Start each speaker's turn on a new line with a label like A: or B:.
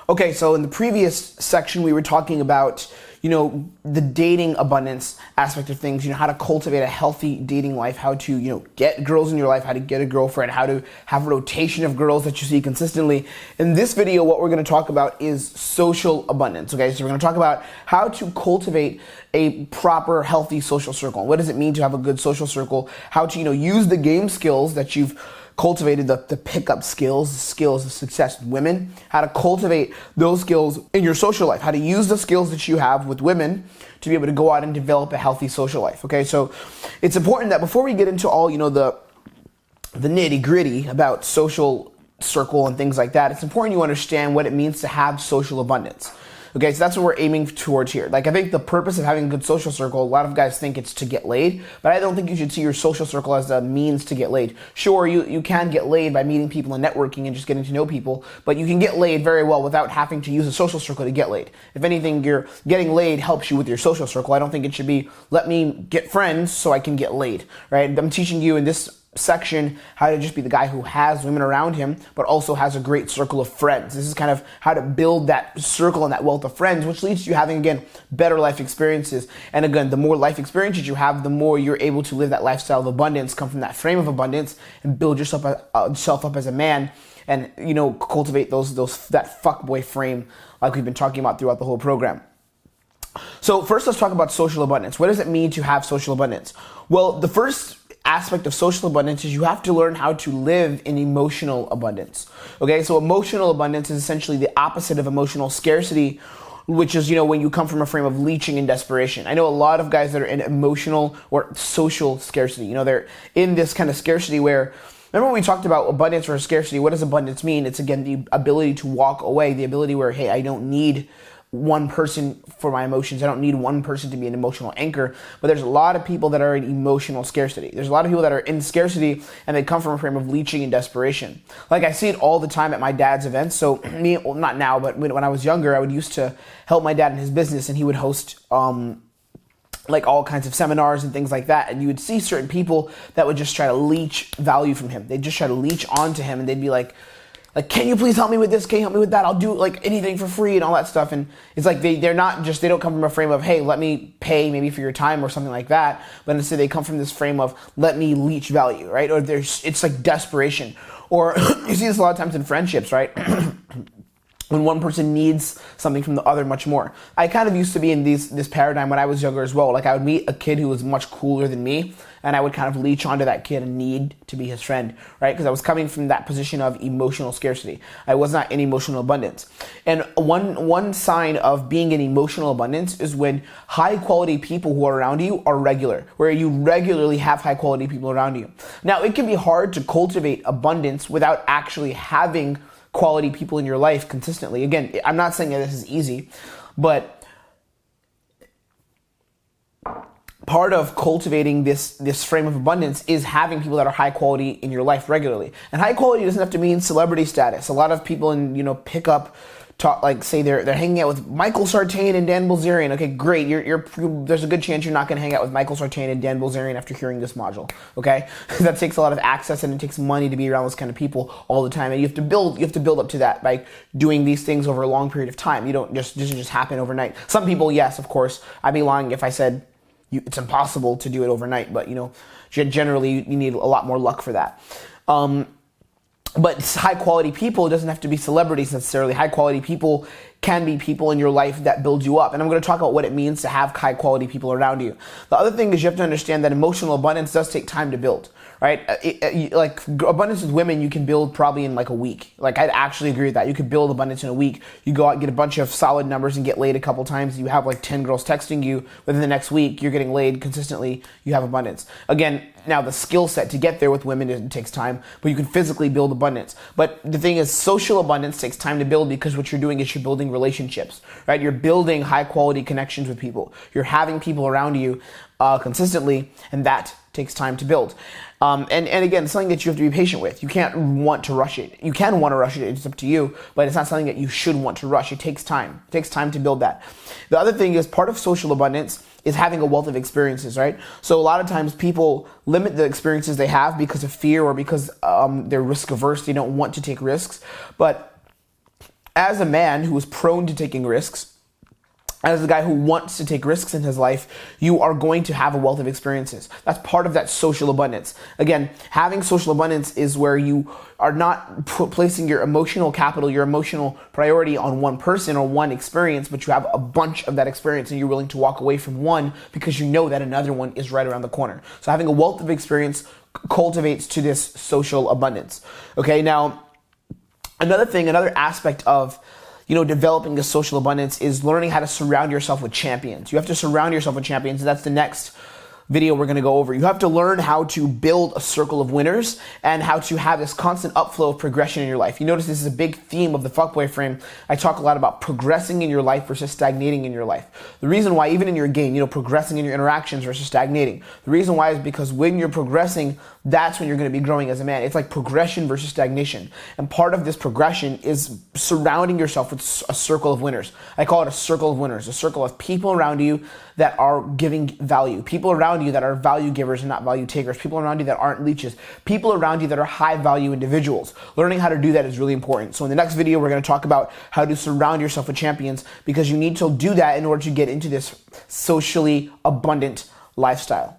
A: Okay, so in the previous section, we were talking about, the dating abundance aspect of things, how to cultivate a healthy dating life, how to, get girls in your life, how to get a girlfriend, how to have a rotation of girls that you see consistently. In this video, what we're going to talk about is social abundance, okay? So we're going to talk about how to cultivate a proper, healthy social circle. What does it mean to have a good social circle? How to, use the game skills that you've cultivated, the pickup skills, the skills of success with women, how to cultivate those skills in your social life, how to use the skills that you have with women to be able to go out and develop a healthy social life, okay? So it's important that before we get into all, the nitty gritty about social circle and things like that, it's important you understand what it means to have social abundance. Okay, so that's what we're aiming towards here. Like, I think the purpose of having a good social circle, a lot of guys think it's to get laid, but I don't think you should see your social circle as a means to get laid. Sure, you can get laid by meeting people and networking and just getting to know people, but you can get laid very well without having to use a social circle to get laid. If anything, your getting laid helps you with your social circle. I don't think it should be, let me get friends so I can get laid, right? I'm teaching you in this section how to just be the guy who has women around him but also has a great circle of friends. This is kind of how to build that circle and that wealth of friends, which leads to you having, again, better life experiences. And again, the more life experiences you have, the more you're able to live that lifestyle of abundance, come from that frame of abundance, and build yourself up as a man, and cultivate that fuckboy frame like we've been talking about throughout the whole program. So first, let's talk about social abundance. What does it mean to have social abundance? Well, the first aspect of social abundance is you have to learn how to live in emotional abundance. Okay, so emotional abundance is essentially the opposite of emotional scarcity, which is, when you come from a frame of leeching and desperation. I know a lot of guys that are in emotional or social scarcity. They're in this kind of scarcity where, remember when we talked about abundance versus scarcity? What does abundance mean? It's, again, the ability to walk away, the ability where, hey, I don't need one person for my emotions. I don't need one person to be an emotional anchor. But there's a lot of people that are in emotional scarcity. There's a lot of people that are in scarcity and they come from a frame of leeching and desperation. Like, I see it all the time at my dad's events. So me, well, not now, but when I was younger, I would used to help my dad in his business, and he would host like all kinds of seminars and things like that. And you would see certain people that would just try to leech value from him. They'd just try to leech onto him, and they'd be like, can you please help me with this? Can you help me with that? I'll do anything for free and all that stuff. And it's like they don't come from a frame of, hey, let me pay maybe for your time or something like that. But instead they come from this frame of, let me leech value, right? Or it's like desperation. Or you see this a lot of times in friendships, right? When one person needs something from the other much more. I kind of used to be in this paradigm when I was younger as well. Like, I would meet a kid who was much cooler than me, and I would kind of leech onto that kid and need to be his friend, right? Because I was coming from that position of emotional scarcity. I was not in emotional abundance. And one sign of being in emotional abundance is when high quality people who are around you are regular, where you regularly have high quality people around you. Now, it can be hard to cultivate abundance without actually having quality people in your life consistently. Again, I'm not saying that this is easy, but part of cultivating this frame of abundance is having people that are high quality in your life regularly. And high quality doesn't have to mean celebrity status. A lot of people in pickup talk, like, say they're hanging out with Michael Sartain and Dan Bilzerian. Okay, great. There's a good chance you're not going to hang out with Michael Sartain and Dan Bilzerian after hearing this module. Okay, that takes a lot of access, and it takes money to be around those kind of people all the time. And you have to build up to that by doing these things over a long period of time. You don't just happen overnight. Some people, yes, of course. I'd be lying if I said it's impossible to do it overnight. But generally you need a lot more luck for that. But high quality people, it doesn't have to be celebrities necessarily. High quality people can be people in your life that build you up. And I'm going to talk about what it means to have high quality people around you. The other thing is you have to understand that emotional abundance does take time to build, right? Like abundance with women, you can build probably in like a week. Like, I'd actually agree with that. You could build abundance in a week. You go out and get a bunch of solid numbers and get laid a couple times. You have like 10 girls texting you within the next week. You're getting laid consistently. You have abundance. Again, now the skill set to get there with women, it takes time, but you can physically build abundance. But the thing is, social abundance takes time to build because what you're doing is you're building relationships, right? You're building high quality connections with people. You're having people around you consistently, and that takes time to build. And again, it's something that you have to be patient with. You can't want to rush it. You can want to rush it, it's up to you, but it's not something that you should want to rush. It takes time. It takes time to build that. The other thing is, part of social abundance is having a wealth of experiences, right? So a lot of times people limit the experiences they have because of fear or because they're risk averse. They don't want to take risks. But as a man who is prone to taking risks, as a guy who wants to take risks in his life, you are going to have a wealth of experiences. That's part of that social abundance. Again, having social abundance is where you are not placing your emotional capital, your emotional priority on one person or one experience, but you have a bunch of that experience and you're willing to walk away from one because you know that another one is right around the corner. So having a wealth of experience cultivates to this social abundance. Okay, now, another aspect of developing this social abundance is learning how to surround yourself with champions. You have to surround yourself with champions, and that's the next video we're going to go over. You have to learn how to build a circle of winners and how to have this constant upflow of progression in your life. You notice this is a big theme of the Fuckboy frame. I talk a lot about progressing in your life versus stagnating in your life. The reason why, even in your game, progressing in your interactions versus stagnating. The reason why is because when you're progressing, that's when you're going to be growing as a man. It's like progression versus stagnation. And part of this progression is surrounding yourself with a circle of winners. I call it a circle of winners, a circle of people around you that are giving value, people around you that are value givers and not value takers, people around you that aren't leeches, people around you that are high value individuals. Learning how to do that is really important. So in the next video, we're going to talk about how to surround yourself with champions, because you need to do that in order to get into this socially abundant lifestyle.